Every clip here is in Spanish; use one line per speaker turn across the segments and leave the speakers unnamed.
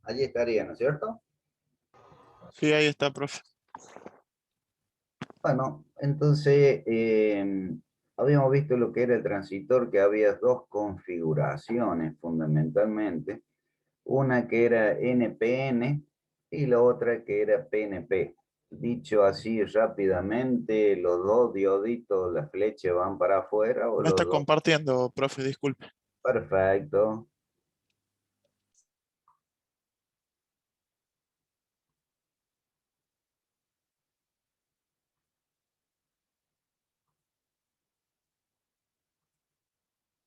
Allí estaría, ¿no es cierto?
Sí, ahí está, profe.
Bueno, entonces habíamos visto lo que era el transitor, que había dos configuraciones fundamentalmente, una que era NPN y la otra que era PNP. Dicho así rápidamente, los dos dioditos, las flechas van para afuera o
Me
los
está
dos.
compartiendo, profe, disculpe.
Perfecto.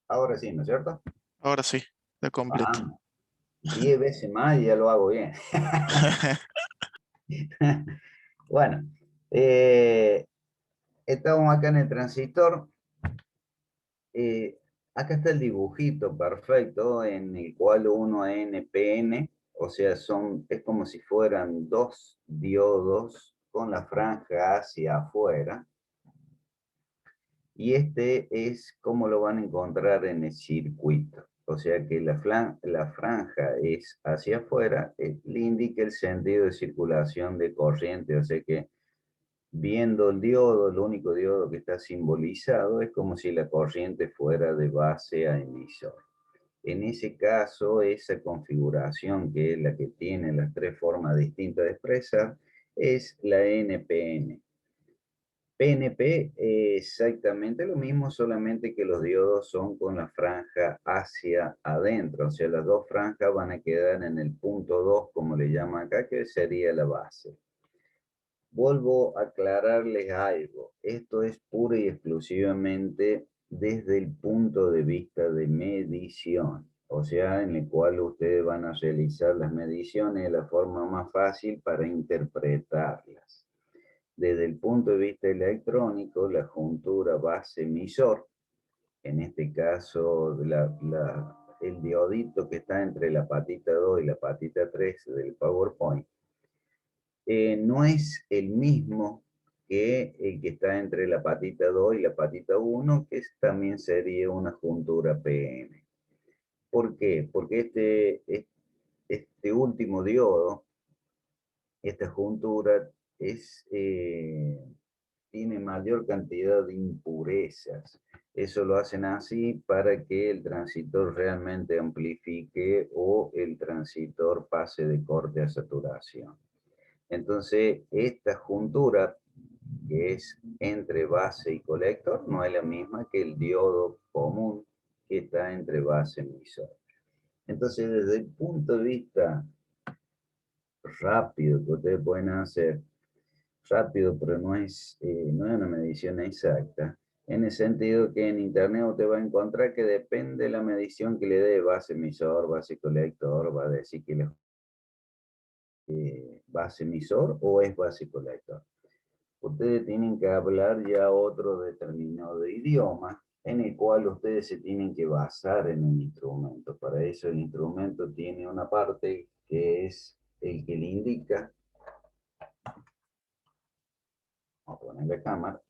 Ahora sí, ¿no es cierto?
Ahora sí, está completo.
Ah, 10 veces más y ya lo hago bien. Bueno, eh, estamos acá en el transistor. eh, Acá está el dibujito perfecto en el cual uno NPN, o sea, es como si fueran dos diodos con la franja hacia afuera. Y este es como lo van a encontrar en el circuito. O sea que la franja es hacia afuera, le indica el sentido de circulación de corriente, o sea que viendo el diodo, el único diodo que está simbolizado es como si la corriente fuera de base a emisor. En ese caso, esa configuración, que es la que tiene las tres formas distintas de expresar, es la NPN. PNP es exactamente lo mismo, solamente que los diodos son con la franja hacia adentro, o sea, las dos franjas van a quedar en el punto 2, como le llaman acá, que sería la base. Vuelvo a aclararles algo. Esto es pura y exclusivamente desde el punto de vista de medición, o sea, en el cual ustedes van a realizar las mediciones de la forma más fácil para interpretarlas. Desde el punto de vista electrónico, la juntura base-emisor, en este caso el diodito que está entre la patita 2 y la patita 3 del PowerPoint, no es el mismo que el que está entre la patita 2 y la patita 1, que también sería una juntura PM. ¿Por qué? Porque este último diodo, esta juntura, tiene mayor cantidad de impurezas. Eso lo hacen así para que el transitor realmente amplifique o el transitor pase de corte a saturación. Entonces, esta juntura, que es entre base y colector, no es la misma que el diodo común que está entre base y emisor. Entonces, desde el punto de vista rápido que ustedes pueden hacer, rápido, pero no es una medición exacta, en el sentido que en internet usted va a encontrar que depende de la medición que le dé base emisor, base colector, va a decir que es base emisor o es base colector. Ustedes tienen que hablar ya otro determinado idioma en el cual ustedes se tienen que basar en el instrumento. Para eso el instrumento tiene una parte que es el que le indica, vamos a poner la cámara,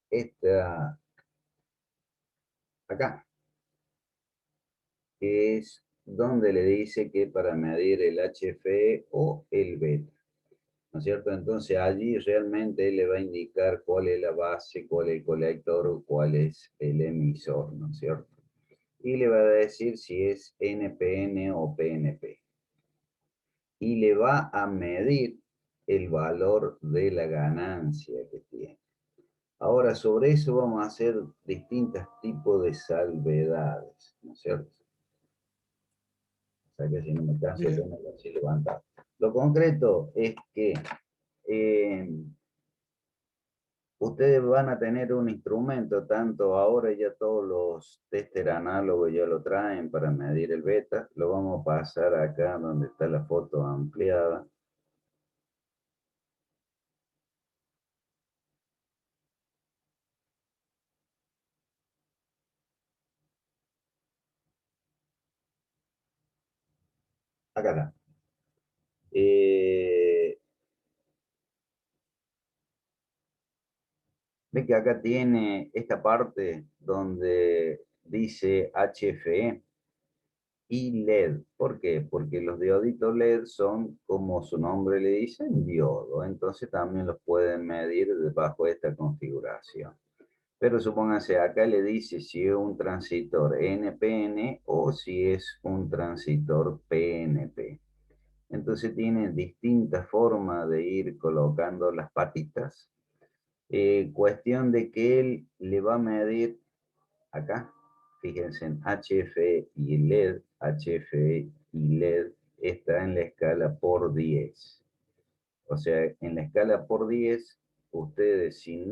esta acá, que es donde le dice que para medir el HFE o el beta, ¿no es cierto? Entonces allí realmente él le va a indicar cuál es la base, cuál es el colector o cuál es el emisor, ¿no es cierto? Y le va a decir si es NPN o PNP. Y le va a medir el valor de la ganancia que tiene. Ahora, sobre eso vamos a hacer distintos tipos de salvedades, ¿no es cierto? O sea que si no me canso,
Bien.
tengo que así levantar. Lo concreto es que eh, ustedes van a tener un instrumento, tanto ahora ya todos los tester análogos ya lo traen para medir el beta. Lo vamos a pasar acá donde está la foto ampliada. Acá está. Ve que acá tiene esta parte donde dice HFE y LED. ¿Por qué? Porque los dioditos LED son, como su nombre le dice, diodo. Entonces también los pueden medir bajo esta configuración. Pero supónganse, acá le dice si es un transistor NPN o si es un transistor PNP. Entonces tiene distintas formas de ir colocando las patitas. Cuestión de que él le va a medir acá, fíjense en HFE y LED, HFE y LED está en la escala por 10. O sea, en la escala por 10, ustedes si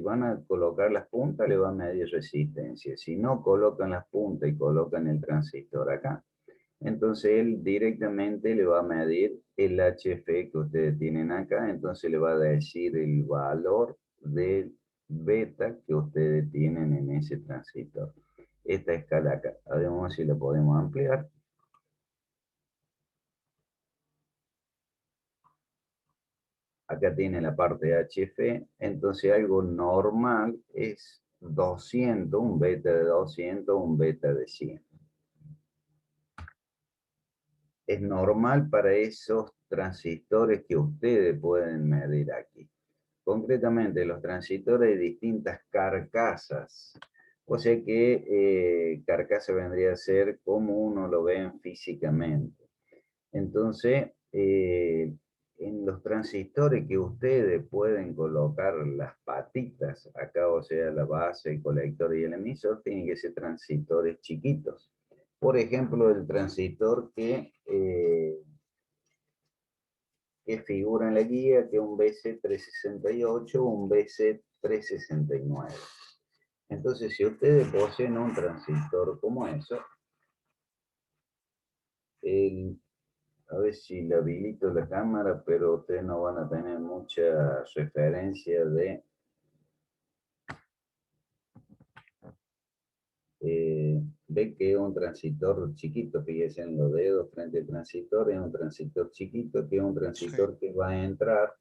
van a colocar las puntas, le van a medir resistencia. Si no colocan las puntas y colocan el transistor acá, entonces él directamente le va a medir el HFE que ustedes tienen acá, entonces le va a decir el valor del beta que ustedes tienen en ese transistor. Esta escala acá, además si la podemos ampliar. Acá tiene la parte de HF, entonces algo normal es 200, un beta de 200, un beta de 100. Es normal para esos transistores que ustedes pueden medir aquí. Concretamente, los transistores de distintas carcasas. O sea que carcasa vendría a ser como uno lo ve físicamente. Entonces, en los transistores que ustedes pueden colocar las patitas, acá o sea la base, el colector y el emisor, tienen que ser transistores chiquitos. Por ejemplo, el transistor que figura en la guía, que es un BC368 o un BC369. Entonces, si ustedes poseen un transistor como eso, a ver si le habilito la cámara, pero ustedes no van a tener mucha referencia de... ve que es un transistor chiquito, fíjense en los dedos frente al transistor, es un transistor chiquito, que es un
Sí.
transistor que va a entrar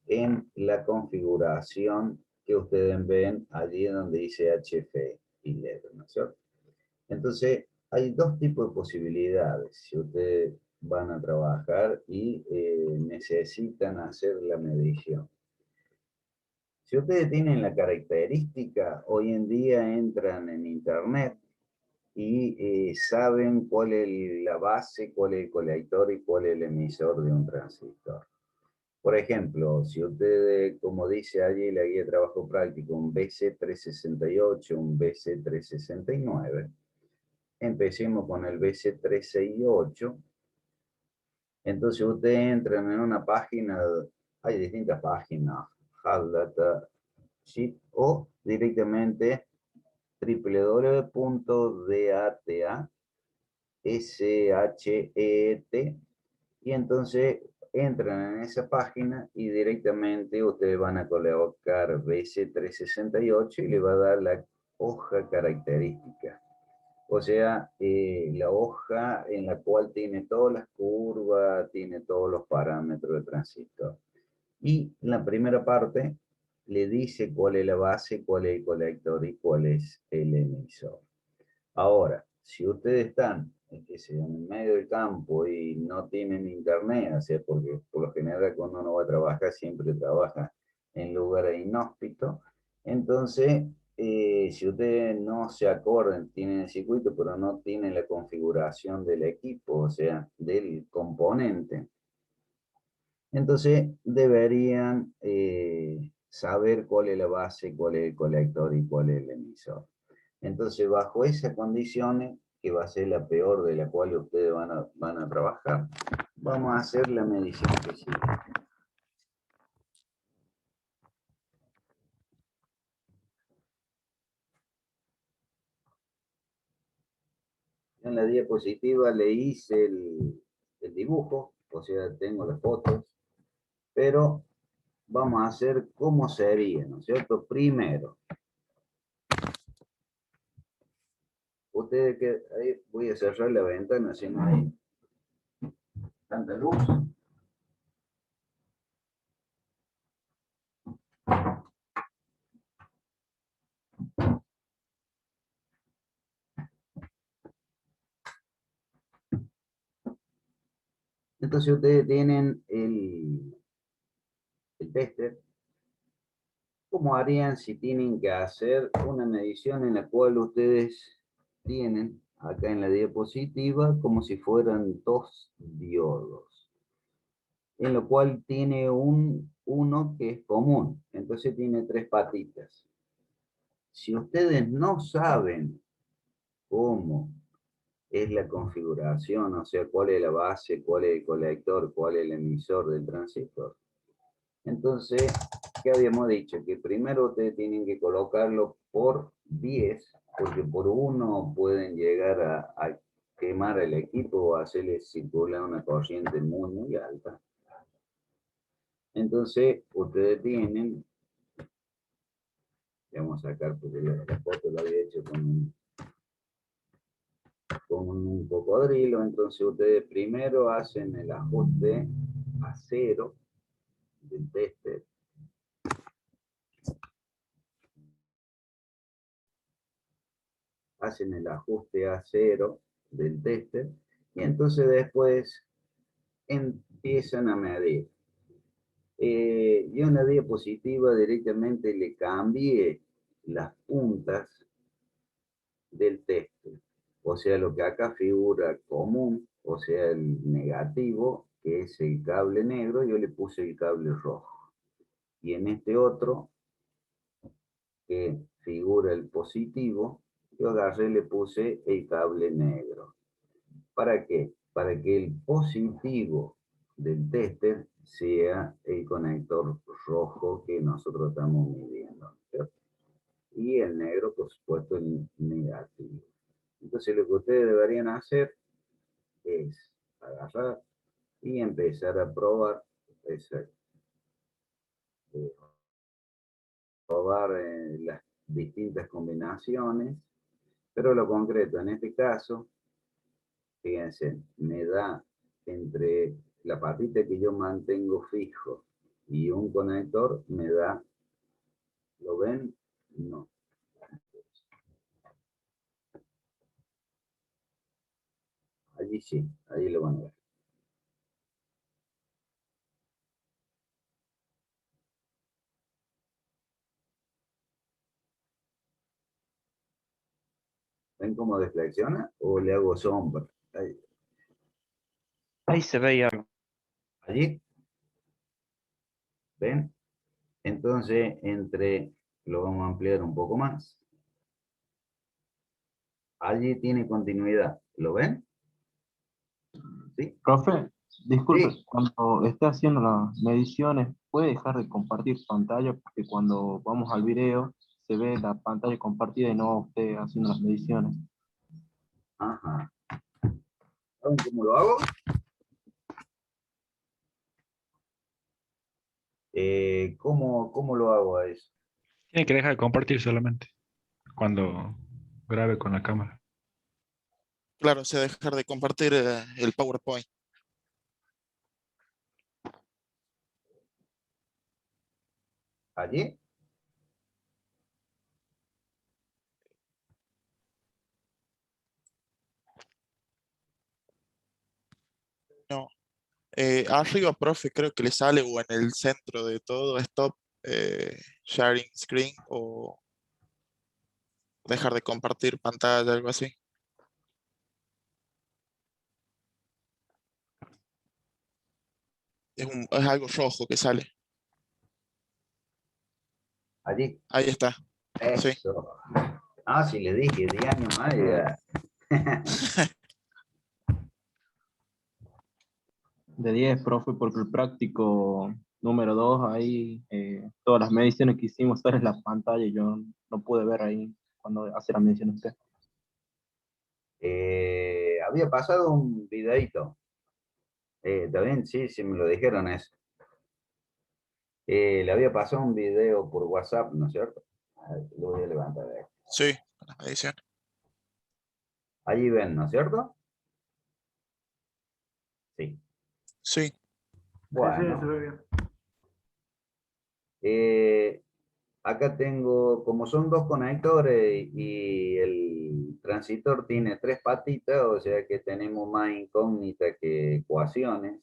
en la configuración que ustedes ven allí donde dice HF y LED, ¿no es cierto? Entonces, hay dos tipos de posibilidades si ustedes van a trabajar y necesitan hacer la medición. Si ustedes tienen la característica, hoy en día entran en internet y saben cuál es la base, cuál es el colector y cuál es el emisor de un transistor. Por ejemplo, si ustedes, como dice allí la guía de trabajo práctico, un BC368, un BC369, empecemos con el BC368. Entonces ustedes entran en una página, hay distintas páginas, Hard Data Sheet, o directamente www.data.shet, y entonces entran en esa página y directamente ustedes van a colocar BC368 y le va a dar la hoja característica. O sea, la hoja en la cual tiene todas las curvas, tiene todos los parámetros de transistor. Y en la primera parte le dice cuál es la base, cuál es el colector y cuál es el emisor. Ahora, si ustedes están en el medio del campo y no tienen internet, o sea, porque por lo general cuando uno va a trabajar siempre trabaja en lugares inhóspitos, entonces si ustedes no se acuerdan, tienen el circuito, pero no tienen la configuración del equipo, o sea, del componente, entonces deberían saber cuál es la base, cuál es el colector y cuál es el emisor. Entonces, bajo esas condiciones, que va a ser la peor de la cual ustedes van a trabajar, vamos a hacer la medición que sigue. En la diapositiva le hice el dibujo, o sea, tengo las fotos, pero vamos a hacer cómo sería, ¿no es cierto? Primero, ustedes que ahí voy a cerrar la ventana, si no hay Tanta luz. Entonces ustedes tienen el tester. ¿Cómo harían si tienen que hacer una medición en la cual ustedes tienen acá en la diapositiva como si fueran dos diodos? En lo cual tiene uno que es común, entonces tiene tres patitas. Si ustedes no saben cómo es la configuración, o sea, cuál es la base, cuál es el colector, cuál es el emisor del transistor, entonces, ¿qué habíamos dicho? Que primero ustedes tienen que colocarlo por 10, porque por 1 pueden llegar a quemar el equipo o hacerle circular una corriente muy, muy alta. Entonces, ustedes tienen, vamos a sacar porque la foto la había hecho con un cocodrilo, entonces ustedes primero hacen el ajuste a 0 del tester. Hacen el ajuste a 0 del tester y entonces después empiezan a medir. Yo en la diapositiva directamente le cambié las puntas del tester. O sea, lo que acá figura común, o sea, el negativo, que es el cable negro, yo le puse el cable rojo. Y en este otro, que figura el positivo, yo agarré y le puse el cable negro. ¿Para qué? Para que el positivo del tester sea el conector rojo que nosotros estamos midiendo, ¿cierto? Y el negro, por supuesto, el negativo. Entonces lo que ustedes deberían hacer es agarrar y empezar a probar, las distintas combinaciones, pero lo concreto en este caso, fíjense, me da entre la patita que yo mantengo fijo y un conector, me da, ¿lo ven? No. Allí sí, ahí lo van a ver. ¿Ven cómo deflexiona? ¿O le hago sombra?
Ahí se veía algo.
Allí, ¿ven? Entonces, lo vamos a ampliar un poco más. Allí tiene continuidad. ¿Lo ven? ¿Sí?
Profe, disculpe,
Sí.
cuando esté haciendo las mediciones, ¿puede dejar de compartir pantalla? Porque cuando vamos al video se ve la pantalla compartida y no usted haciendo las mediciones.
Ajá. ¿Saben cómo lo hago? ¿Cómo lo hago a eso?
Tiene que dejar de compartir solamente cuando grabe con la cámara.
Claro, o sea, dejar de compartir el PowerPoint.
¿Allí?
No. Arriba, profe, creo que le sale o en el centro de todo, stop sharing screen o dejar de compartir pantalla, algo así. Es algo rojo que sale.
Allí.
Ahí está. Sí.
Eso. Ah, sí, le dije, 10 años más ya.
De 10, profe, porque el práctico número 2, ahí todas las mediciones que hicimos están en la pantalla y yo no pude ver ahí cuando hace la medición usted.
Había pasado un videito. También sí, sí me lo dijeron eso. Le había pasado un video por WhatsApp, ¿no es cierto? A ver, lo voy a levantar de ahí.
Sí, con las mediciones.
Allí ven, ¿no es cierto? Sí.
Sí.
Sí,
Bueno,
se ve bien.
acá tengo, como son dos conectores y el transitor tiene tres patitas, o sea que tenemos más incógnitas que ecuaciones.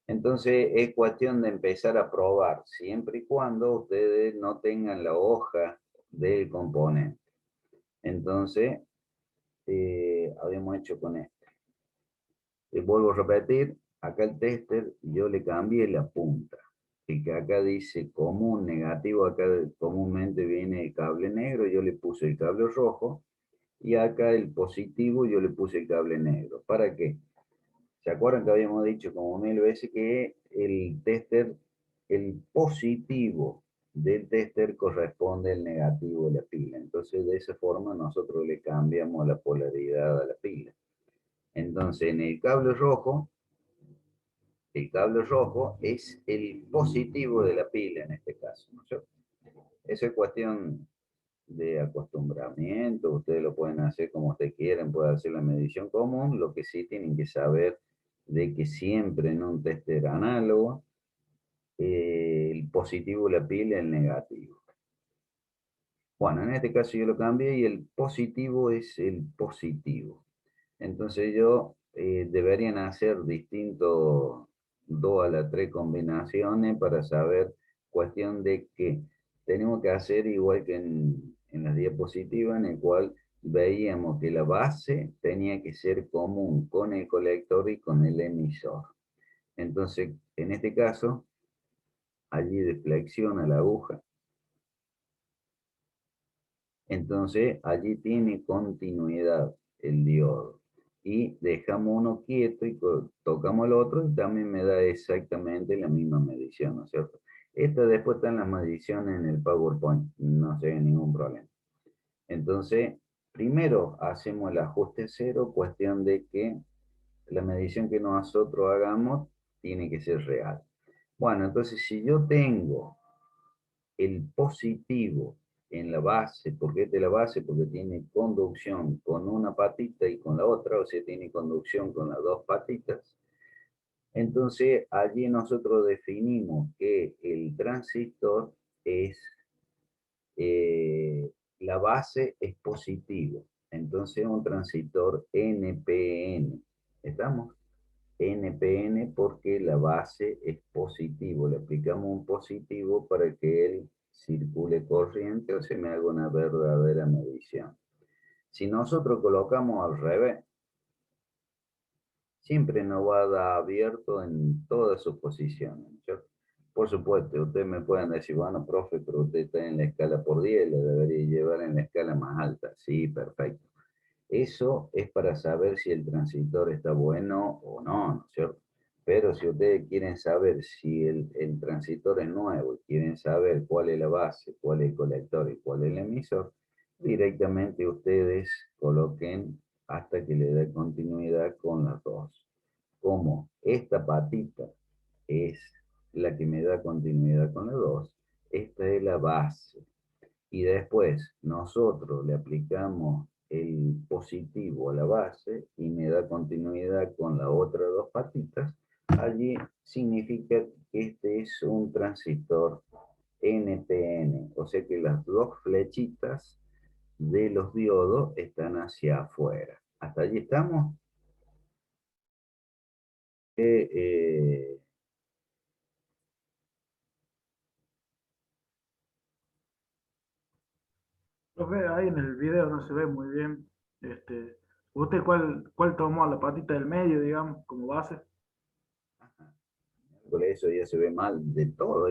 Entonces es cuestión de empezar a probar, siempre y cuando ustedes no tengan la hoja del componente. Entonces, habíamos hecho con este. Vuelvo a repetir, acá el tester yo le cambié la punta. Y que acá dice común, negativo, acá comúnmente viene el cable negro, yo le puse el cable rojo. Y acá el positivo yo le puse el cable negro. ¿Para qué? ¿Se acuerdan que habíamos dicho como 1000 veces que el tester, el positivo del tester corresponde al negativo de la pila? Entonces de esa forma nosotros le cambiamos la polaridad a la pila. Entonces en el cable rojo es el positivo de la pila en este caso, ¿no es cierto? Eso es cuestión de acostumbramiento, ustedes lo pueden hacer como ustedes quieren, pueden hacer la medición común, lo que sí tienen que saber de que siempre en un tester análogo, el positivo de la pila es el negativo. Bueno, en este caso yo lo cambié y el positivo es el positivo. Entonces deberían hacer distintos 2 a la 3 combinaciones para saber, cuestión de que tenemos que hacer igual que en las diapositivas, en el cual veíamos que la base tenía que ser común con el colector y con el emisor. Entonces, en este caso, allí deflexiona la aguja. Entonces, allí tiene continuidad el diodo. Y dejamos uno quieto y tocamos el otro y también me da exactamente la misma medición, ¿no es cierto? Esta después está en las mediciones en el PowerPoint, no se ve ningún problema. Entonces, primero hacemos el ajuste cero, cuestión de que la medición que nosotros hagamos tiene que ser real. Bueno, entonces si yo tengo el positivo en la base, ¿por qué de la base? Porque tiene conducción con una patita y con la otra, o sea, tiene conducción con las dos patitas. Entonces, allí nosotros definimos que el transistor es, la base es positivo. Entonces, un transistor NPN. ¿Estamos? NPN porque la base es positivo. Le aplicamos un positivo para que él circule corriente o se me haga una verdadera medición. Si nosotros colocamos al revés, siempre nos va a dar abierto en todas sus posiciones. Por supuesto, ustedes me pueden decir, bueno, profe, pero usted está en la escala por 10, le debería llevar en la escala más alta. Sí, perfecto. Eso es para saber si el transistor está bueno o no, ¿no es cierto? Pero si ustedes quieren saber si el transistor es nuevo y quieren saber cuál es la base, cuál es el colector y cuál es el emisor, directamente ustedes coloquen hasta que le dé continuidad con las dos. Como esta patita es la que me da continuidad con las dos, esta es la base. Y después nosotros le aplicamos el positivo a la base y me da continuidad con las otras dos patitas, allí significa que este es un transistor NPN, o sea que las dos flechitas de los diodos están hacia afuera. ¿Hasta allí estamos? Eh,
Profe, ahí en el video no se ve muy bien. ¿Usted cuál tomó la patita del medio, digamos, como base?
Por eso ya se ve mal de todo.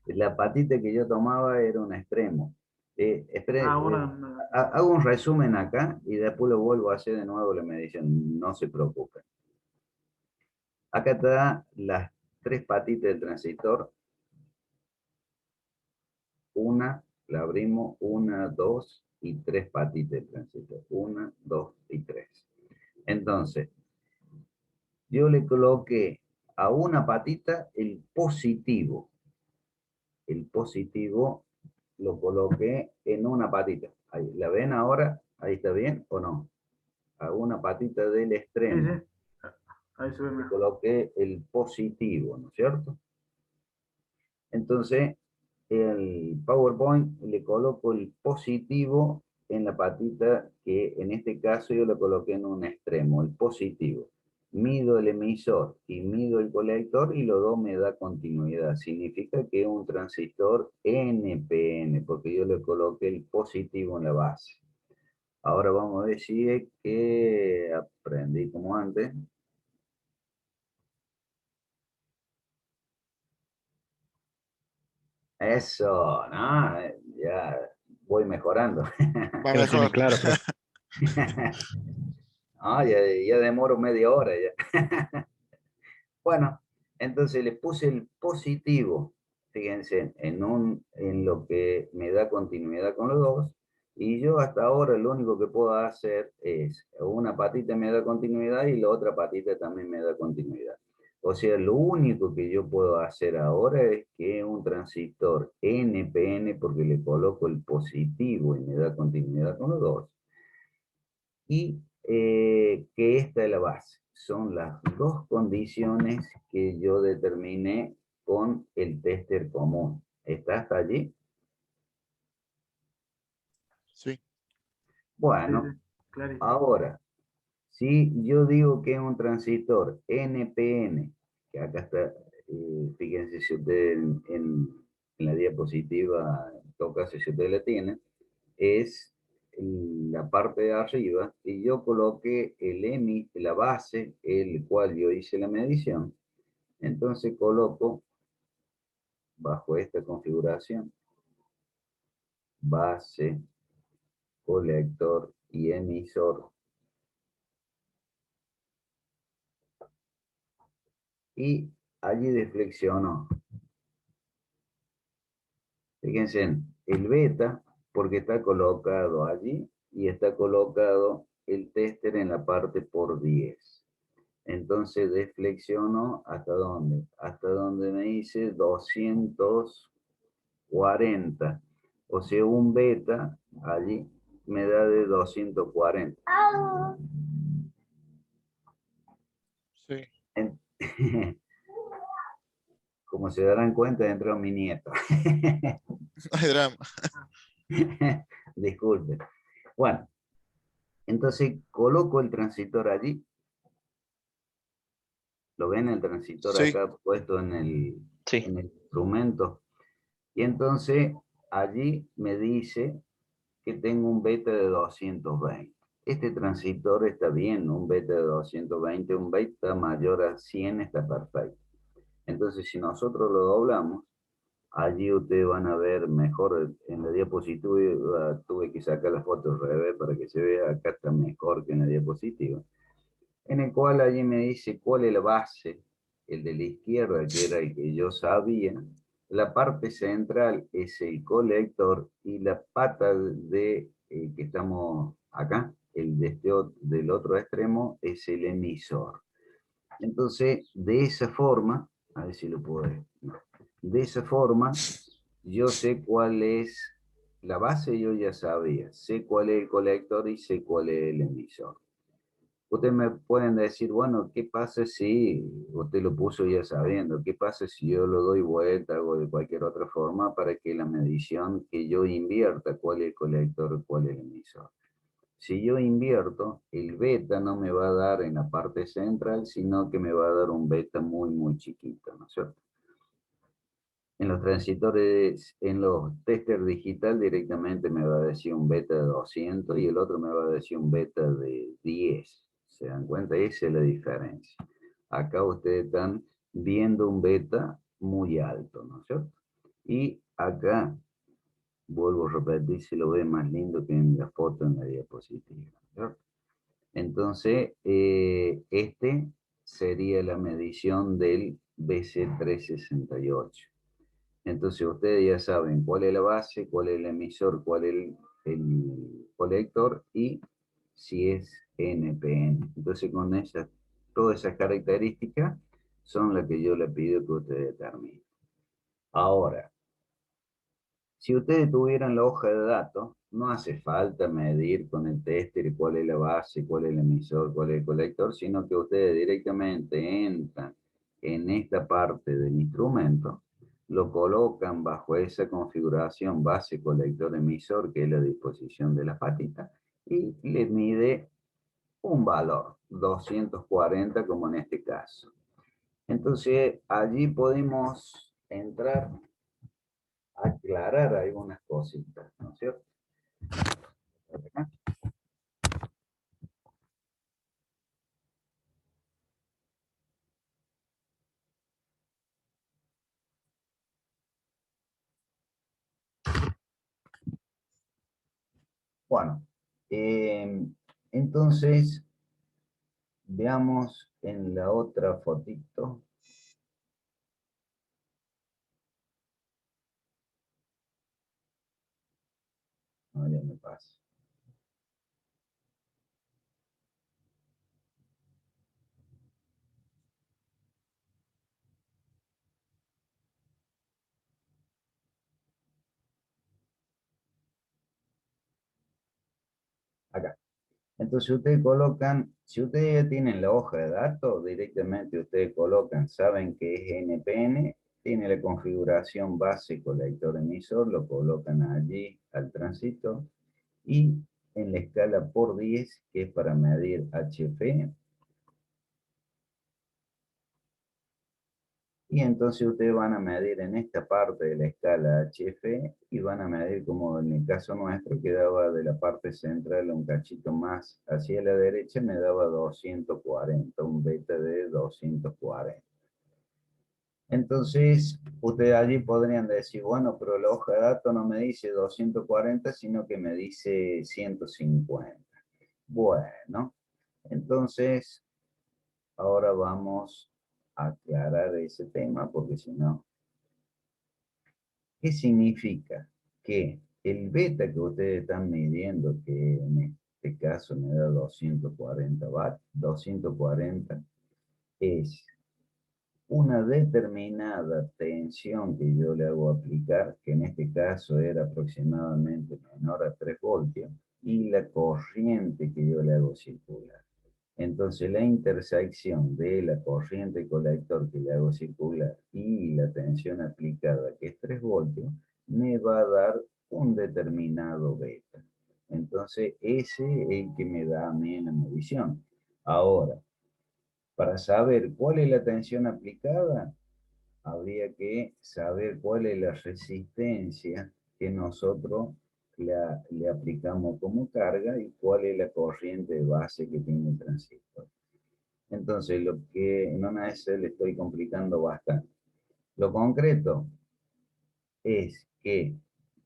La patita que yo tomaba era un extremo.
Ah,
Hago un resumen acá y después lo vuelvo a hacer de nuevo la medición. No se preocupen. Acá está las tres patitas del transistor. Una, la abrimos, 1, 2 y 3 patitas del transistor. 1, 2 y 3. Entonces, yo le coloqué a una patita el positivo. El positivo lo coloqué en una patita. Ahí, ¿la ven ahora? ¿Ahí está bien o no? A una patita del
sí,
extremo.
sí. Ahí se ve
Le
mejor.
coloqué el positivo, ¿no es cierto? Entonces, el PowerPoint le coloco el positivo en la patita que en este caso yo lo coloqué en un extremo, el positivo. Mido el emisor y mido el colector y los dos me da continuidad. Significa que es un transistor NPN porque yo le coloqué el positivo en la base. Ahora vamos a ver si es que aprendí como antes. Eso, ¿no? Ya voy mejorando.
Va
Ya la tiene
mejor.
clara, profe.
Ah, ya demoro media hora ya. Bueno, entonces le puse el positivo, fíjense, en lo que me da continuidad con los dos. Y yo hasta ahora lo único que puedo hacer es, una patita me da continuidad y la otra patita también me da continuidad. O sea, lo único que yo puedo hacer ahora es que un transistor NPN, porque le coloco el positivo y me da continuidad con los dos, y que esta es la base. Son las dos condiciones que yo determiné con el tester común. ¿Está hasta allí?
Sí.
Sí,
Bueno,
sí, clarísimo.
ahora, si yo digo que es un transistor NPN, que acá está, fíjense si ustedes en la diapositiva, en todo caso si ustedes la tienen, es en la parte de arriba y yo coloqué la base, el cual yo hice la medición. Entonces coloco bajo esta configuración base, colector y emisor. Y allí deflexionó. Fíjense, el beta, porque está colocado allí y está colocado el tester en la parte por 10. Entonces deflexiono hasta dónde, hasta donde me dice 240. O sea, un beta allí me da de 240.
Sí.
En- Como se darán cuenta, entró mi nieto.
No hay drama.
Disculpe. Bueno, entonces coloco el transistor allí. ¿Lo ven el transistor
Sí.
acá puesto en
Sí.
el instrumento? Y entonces allí me dice que tengo un beta de 220. Este transistor está bien, un beta de 220, un beta mayor a 100 está perfecto. Entonces, si nosotros lo doblamos, allí ustedes van a ver mejor en la diapositiva. Tuve que sacar la foto al revés para que se vea, acá está mejor que en la diapositiva. En el cual allí me dice cuál es la base, el de la izquierda, que era el que yo sabía. La parte central es el colector y la pata de que estamos acá, el de del otro extremo, es el emisor. Entonces, de esa forma, a ver si lo puedo ver. No. De esa forma, yo sé cuál es la base, yo ya sabía. Sé cuál es el colector y sé cuál es el emisor. Ustedes me pueden decir, bueno, ¿qué pasa si usted lo puso ya sabiendo? ¿Qué pasa si yo lo doy vuelta o de cualquier otra forma para que la medición que yo invierta, cuál es el colector, cuál es el emisor? Si yo invierto, el beta no me va a dar en la parte central, sino que me va a dar un beta muy, muy chiquito, ¿no es cierto? En los transitores, en los testers digital directamente me va a decir un beta de 200 y el otro me va a decir un beta de 10. ¿Se dan cuenta? Esa es la diferencia. Acá ustedes están viendo un beta muy alto, ¿no es cierto? Y acá, vuelvo a repetir, se lo ve más lindo que en la foto en la diapositiva, ¿no es cierto? Entonces, este sería la medición del BC368. Entonces ustedes ya saben cuál es la base, cuál es el emisor, cuál es el colector y si es NPN. Entonces con todas esas características son las que yo le pido que ustedes determinen. Ahora, Si ustedes tuvieran la hoja de datos, no hace falta medir con el tester cuál es la base, cuál es el emisor, cuál es el colector, sino que ustedes directamente entran en esta parte del instrumento, lo colocan bajo esa configuración base, colector, emisor, que es la disposición de la patita, y le mide un valor, 240 como en este caso. Entonces allí podemos entrar a aclarar algunas cositas, ¿no es cierto? Bueno, entonces veamos en la otra fotito. No, ya me pasa. Acá. Entonces ustedes colocan, si ustedes ya tienen la hoja de datos, directamente ustedes colocan, saben que es NPN, tiene la configuración base colector emisor, lo colocan allí al transistor, y en la escala por 10, que es para medir HF, y entonces ustedes van a medir en esta parte de la escala HF y van a medir, como en el caso nuestro, que daba de la parte central un cachito más hacia la derecha, me daba 240, un beta de 240. Entonces, ustedes allí podrían decir, bueno, pero la hoja de datos no me dice 240, sino que me dice 150. Bueno, entonces, ahora vamos a aclarar ese tema, porque si no... ¿Qué significa? Que el beta que ustedes están midiendo, que en este caso me da 240 watts, 240, es una determinada tensión que yo le hago aplicar, que en este caso era aproximadamente menor a 3 voltios, y la corriente que yo le hago circular. Entonces la intersección de la corriente colector que le hago circular y la tensión aplicada, que es 3 voltios, me va a dar un determinado beta. Entonces ese es el que me da a mí en la medición. Ahora, para saber cuál es la tensión aplicada, habría que saber cuál es la resistencia que nosotros le aplicamos como carga y cuál es la corriente de base que tiene el transistor. Entonces, lo que en una S le estoy complicando bastante. Lo concreto es que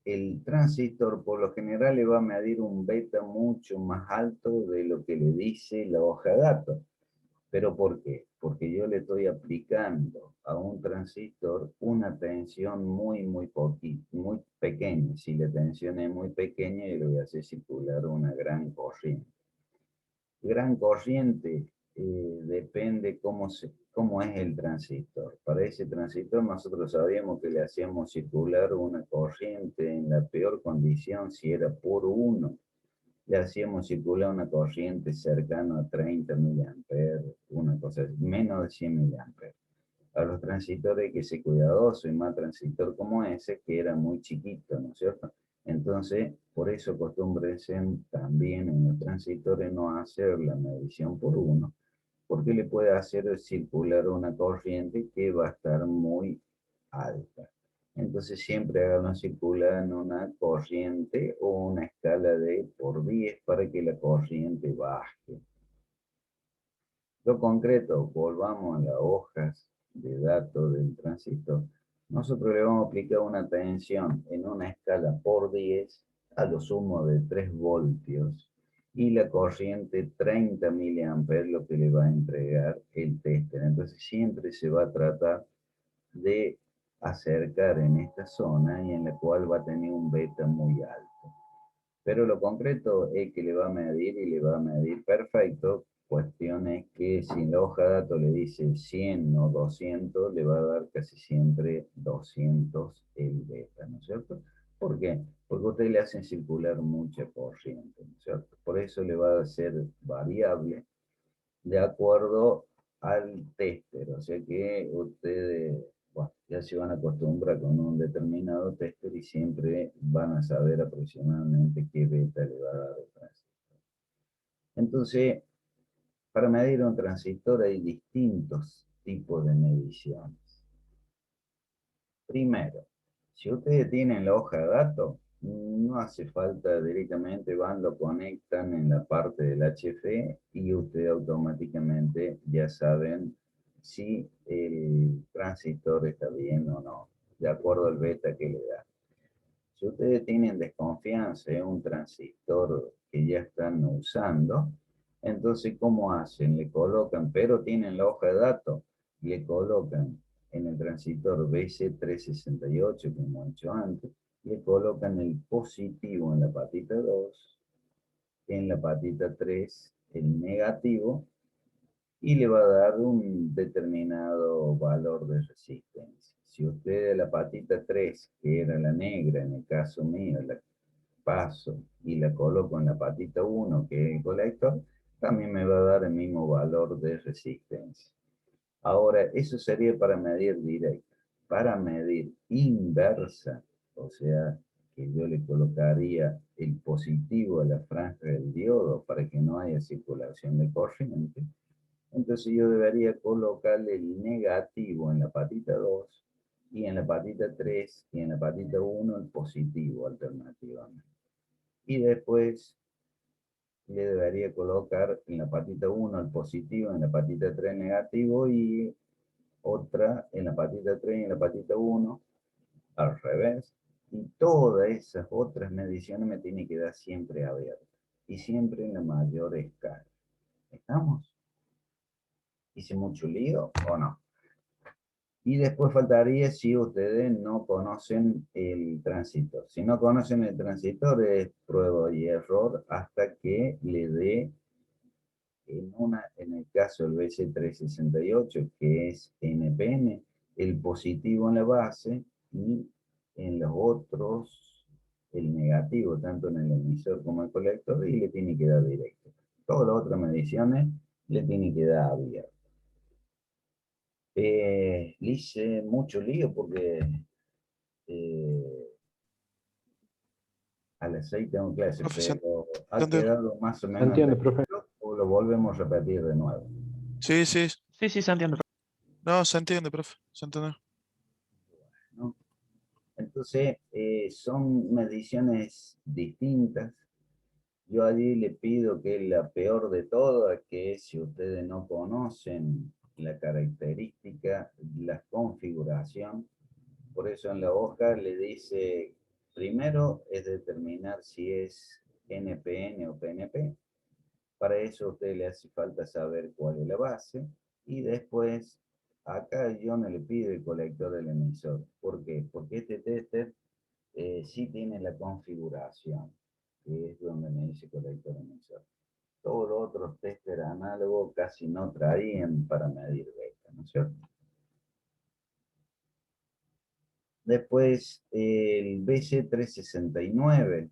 el transistor por lo general le va a medir un beta mucho más alto de lo que le dice la hoja de datos. ¿Pero por qué? Porque yo le estoy aplicando a un transistor una tensión muy pequeña. Si la tensión es muy pequeña, yo le voy a hacer circular una gran corriente. Gran corriente depende cómo es el transistor. Para ese transistor nosotros sabíamos que le hacíamos circular una corriente en la peor condición, si era por 1, le hacíamos circular una corriente cercana a 30 miliamperes, una cosa así, menos de 100 miliamperes. A los transistores hay que ser cuidadoso, y más transistor como ese, que era muy chiquito, ¿no es cierto? Entonces, por eso acostúmbrense también en los transistores no hacer la medición por 1, porque le puede hacer circular una corriente que va a estar muy alta. Entonces siempre háganlo circular en una corriente o una escala de por 10 para que la corriente baje. Lo concreto, volvamos a las hojas de datos del transistor. Nosotros le vamos a aplicar una tensión en una escala por 10 a lo sumo de 3 voltios y la corriente 30 miliamperes, lo que le va a entregar el tester. Entonces siempre se va a tratar de acercar en esta zona y en la cual va a tener un beta muy alto. Pero lo concreto es que le va a medir y le va a medir perfecto. Cuestión es que si la hoja de datos le dice 100 o 200, le va a dar casi siempre 200 el beta, ¿no es cierto? ¿Por qué? Porque ustedes le hacen circular mucha corriente, ¿no es cierto? Por eso le va a ser variable de acuerdo al tester. O sea que ustedes, bueno, ya se van a acostumbrar con un determinado tester y siempre van a saber aproximadamente qué beta le va a dar el transistor. Entonces, para medir un transistor hay distintos tipos de mediciones. Primero, si ustedes tienen la hoja de datos, no hace falta directamente, van, lo conectan en la parte del HF y ustedes automáticamente ya saben si el transistor está bien o no, de acuerdo al beta que le da. Si ustedes tienen desconfianza en un transistor que ya están usando, entonces, ¿cómo hacen? Le colocan, pero tienen la hoja de datos, le colocan en el transistor BC368, como he dicho antes, le colocan el positivo en la patita 2, en la patita 3 el negativo, y le va a dar un determinado valor de resistencia. Si usted la patita 3, que era la negra, en el caso mío, la paso y la coloco en la patita 1, que es el colector, también me va a dar el mismo valor de resistencia. Ahora, eso sería para medir directa. Para medir inversa, o sea, que yo le colocaría el positivo a la franja del diodo para que no haya circulación de corriente, entonces yo debería colocarle el negativo en la patita 2 y en la patita 3 y en la patita 1 el positivo alternativamente. Y después le debería colocar en la patita 1 el positivo, en la patita 3 el negativo y otra en la patita 3 y en la patita 1 al revés. Y todas esas otras mediciones me tienen que dar siempre abiertas y siempre en la mayor escala. ¿Estamos? ¿Hice mucho lío o no? Y después faltaría si ustedes no conocen el transistor. Si no conocen el transistor es prueba y error hasta que le dé en el caso del BC368, que es NPN, el positivo en la base y en los otros el negativo, tanto en el emisor como en el colector, y le tiene que dar directo. Todas las otras mediciones le tiene que dar abierto. Le hice mucho lío porque a las 6 tengo clase,
Profe,
pero ha
¿entiende?
quedado más o
¿Se
menos
entiende, profe?
entendido o lo volvemos a repetir de nuevo.
Sí, sí.
Sí, sí, se entiende.
No, se entiende, profe. Se entiende.
¿No? Entonces, son mediciones distintas. Yo allí le pido que la peor de todas, que es si ustedes no conocen la característica, la configuración, por eso en la hoja le dice, primero es determinar si es NPN o PNP. Para eso a usted le hace falta saber cuál es la base. Y después, acá yo no le pido el colector del emisor. ¿Por qué? Porque este tester sí tiene la configuración, que es donde me dice colector emisor. Todos los otros testers análogos casi no traían para medir beta, ¿no es cierto? Después, el BC369.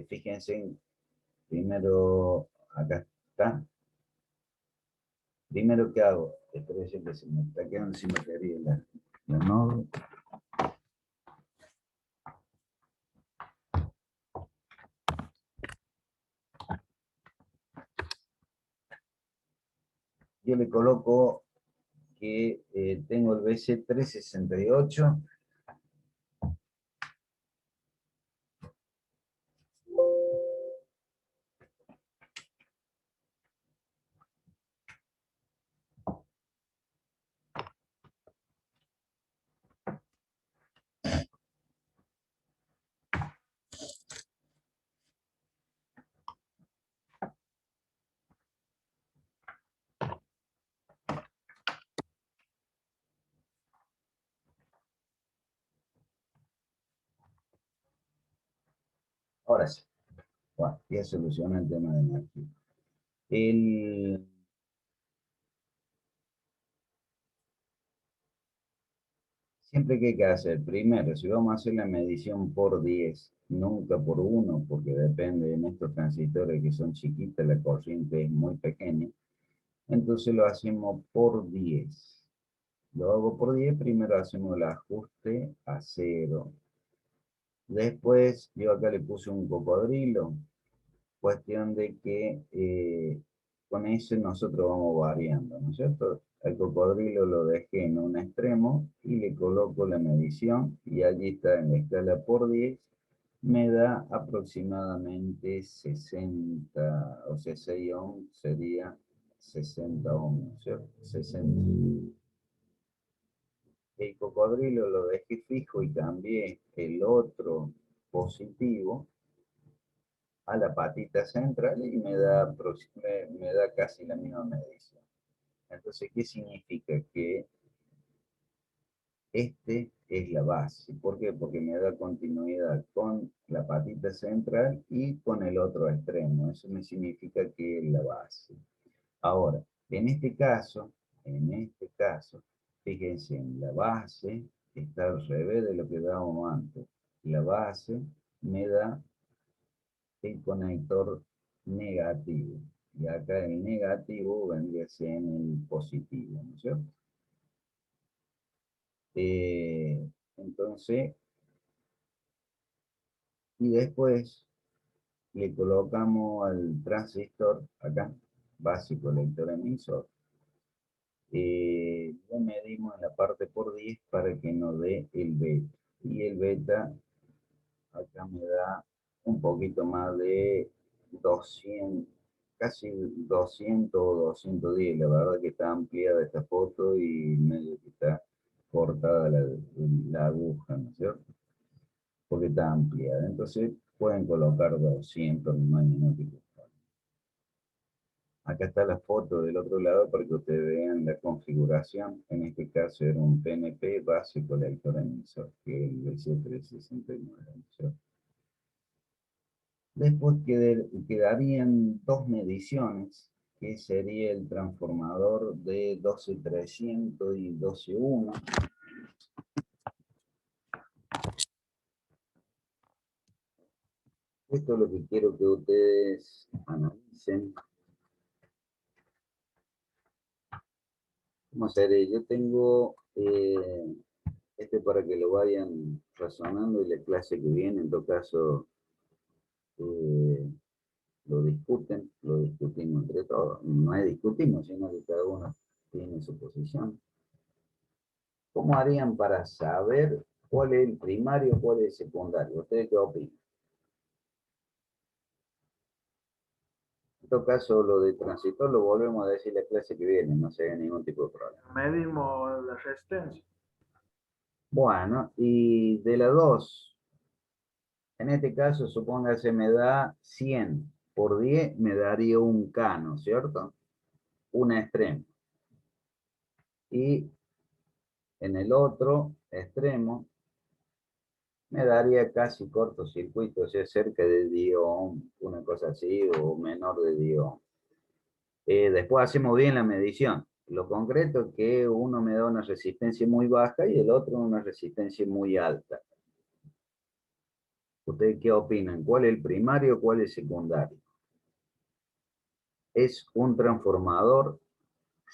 Fíjense, primero, acá está. Primero, ¿qué hago? Espero que se me está quedando sin batería la nodo. Yo le coloco que tengo el BC368. Ahora sí. Bueno, ya soluciona el tema de energía. Siempre que hay que hacer, primero, si vamos a hacer la medición por 10, nunca por 1, porque depende de estos transistores que son chiquitos, la corriente es muy pequeña, entonces lo hacemos por 10. Lo hago por 10, primero hacemos el ajuste a 0. Después, yo acá le puse un cocodrilo, cuestión de que con eso nosotros vamos variando, ¿no es cierto? El cocodrilo lo dejé en un extremo y le coloco la medición y allí está en la escala por 10, me da aproximadamente 60, o sea, 6 ohms sería 60 ohms, ¿cierto? 60. El cocodrilo lo dejé fijo y cambié el otro positivo a la patita central y me da casi la misma medición. Entonces, ¿qué significa? Que este es la base. ¿Por qué? Porque me da continuidad con la patita central y con el otro extremo. Eso me significa que es la base. Ahora, en este caso, fíjense, en la base está al revés de lo que dábamos antes. La base me da el conector negativo. Y acá el negativo vendría a ser en el positivo, ¿no es cierto? Entonces, y después le colocamos al transistor, acá, básico lector emisor, lo medimos en la parte por 10 para que nos dé el beta. Y el beta acá me da un poquito más de 200, casi 200 o 210. La verdad que está ampliada esta foto y medio que está cortada la aguja, ¿no es cierto? Porque está ampliada. Entonces pueden colocar 200, no hay ningún tipo de problema. Acá está la foto del otro lado para que ustedes vean la configuración. En este caso era un PNP básico lector emisor, que es el BC369, ¿no es cierto? Después quedarían dos mediciones, que sería el transformador de 12300 y 121. Esto es lo que quiero que ustedes analicen. Vamos a ver, yo tengo este para que lo vayan razonando y la clase que viene, en todo caso, lo discutimos entre todos. No es discutimos, sino que cada uno tiene su posición. ¿Cómo harían para saber cuál es el primario, cuál es el secundario? ¿Ustedes qué opinan? En todo caso, lo de transistor lo volvemos a decir la clase que viene, no se haga ningún tipo de problema.
Medimos la resistencia.
Bueno, y de las dos, en este caso, supóngase, me da 100 por 10, me daría un K, ¿no es cierto? Un extremo. Y en el otro extremo, me daría casi cortocircuito, o sea, cerca de 10 ohms, una cosa así, o menor de 10 ohms. Después hacemos bien la medición. Lo concreto es que uno me da una resistencia muy baja y el otro una resistencia muy alta. ¿Ustedes qué opinan? ¿Cuál es el primario, cuál es el secundario? Es un transformador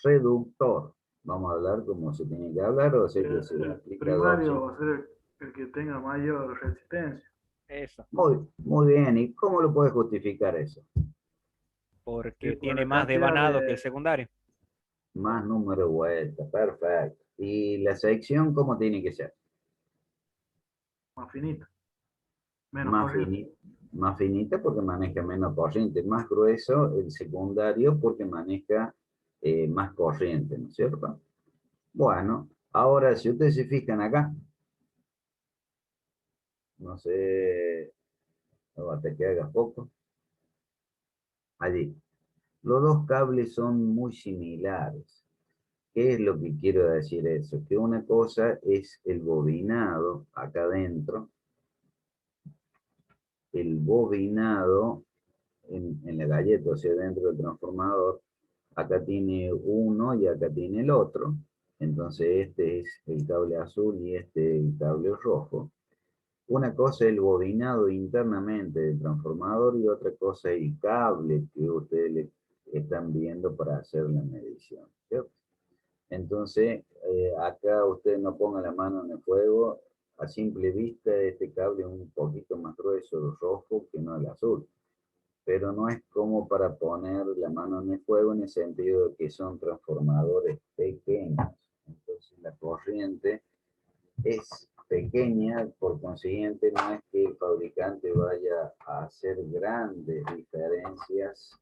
reductor. Vamos a hablar como se tiene que hablar, o sea que se
El
explica
primario
dos.
va a ser el que tenga mayor resistencia.
Eso,
Muy bien, ¿y cómo lo puedes justificar eso?
porque
Con
tiene
la
más
cantidad
devanado que el
de
secundario.
Más número de vueltas, perfecto. ¿Y la sección cómo tiene que ser?
más finita, menos
Más
corriente.
finita, más finita porque maneja menos corriente, más grueso el secundario porque maneja más corriente, ¿no es cierto? Bueno, ahora si ustedes se fijan acá, no sé, hasta que haga poco, allí, los dos cables son muy similares. ¿Qué es lo que quiero decir eso? Que una cosa es el bobinado acá adentro, el bobinado en la galleta, o sea, dentro del transformador, acá tiene uno y acá tiene el otro. Entonces este es el cable azul y este el cable rojo. Una cosa es el bobinado internamente del transformador y otra cosa es el cable que ustedes le están viendo para hacer la medición, ¿cierto? Entonces, acá ustedes no pongan la mano en el fuego. A simple vista este cable es un poquito más grueso el rojo que no el azul. Pero no es como para poner la mano en el fuego en el sentido de que son transformadores pequeños. Entonces la corriente es pequeña, por consiguiente no es que el fabricante vaya a hacer grandes diferencias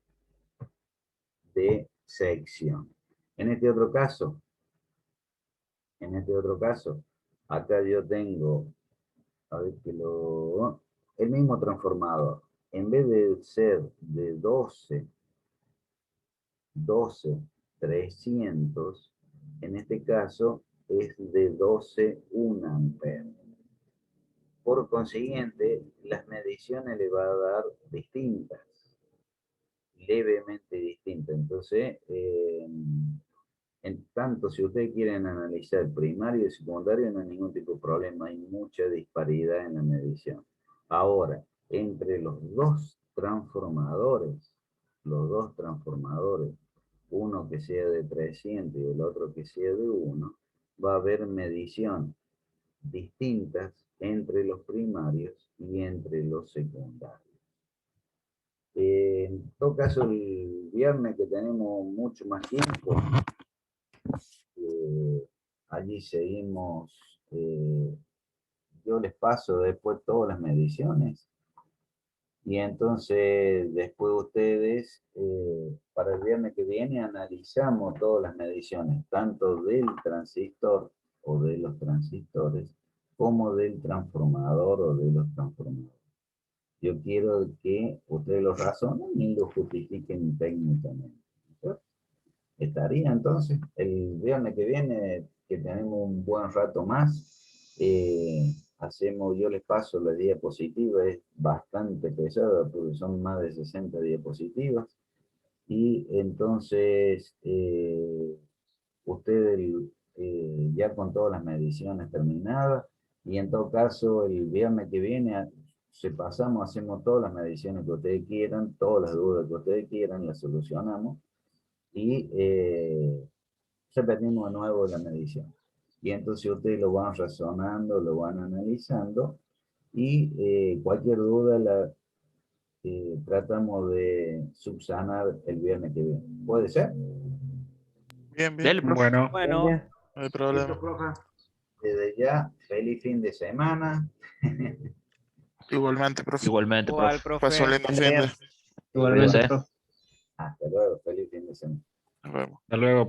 de sección. En este otro caso, acá yo tengo, a ver que el mismo transformador. En vez de ser de 300, en este caso es de 1 ampere. Por consiguiente, las mediciones le va a dar distintas, levemente distintas. Entonces, en tanto si ustedes quieren analizar primario y secundario, no hay ningún tipo de problema, hay mucha disparidad en la medición. Ahora, entre los dos transformadores, uno que sea de 300 y el otro que sea de 1, va a haber medición distintas entre los primarios y entre los secundarios. En todo caso, el viernes que tenemos mucho más tiempo, allí seguimos, yo les paso después todas las mediciones y entonces después ustedes, para el viernes que viene, analizamos todas las mediciones, tanto del transistor o de los transistores, como del transformador o de los transformadores. Yo quiero que ustedes lo razonen y lo justifiquen técnicamente. ¿Sí? Estaría entonces el viernes que viene, que tenemos un buen rato más, yo les paso la diapositiva, es bastante pesada porque son más de 60 diapositivas, y entonces ustedes ya con todas las mediciones terminadas, y en todo caso el viernes que viene hacemos todas las mediciones que ustedes quieran, todas las dudas que ustedes quieran, las solucionamos, y repetimos de nuevo la medición. Y entonces ustedes lo van razonando, lo van analizando, y cualquier duda la tratamos de subsanar el viernes que viene. ¿Puede ser?
Bien, bien,
Dale, profe.
Bueno,
Bueno,
Bien,
no hay
listo,
problema.
profe.
Desde ya, feliz fin de semana.
Igualmente, profe.
Igualmente,
igual,
profe.
Paso
profe.
lindo fin de.
Igualmente.
Hasta luego, feliz fin de semana.
Nos vemos.
hasta luego.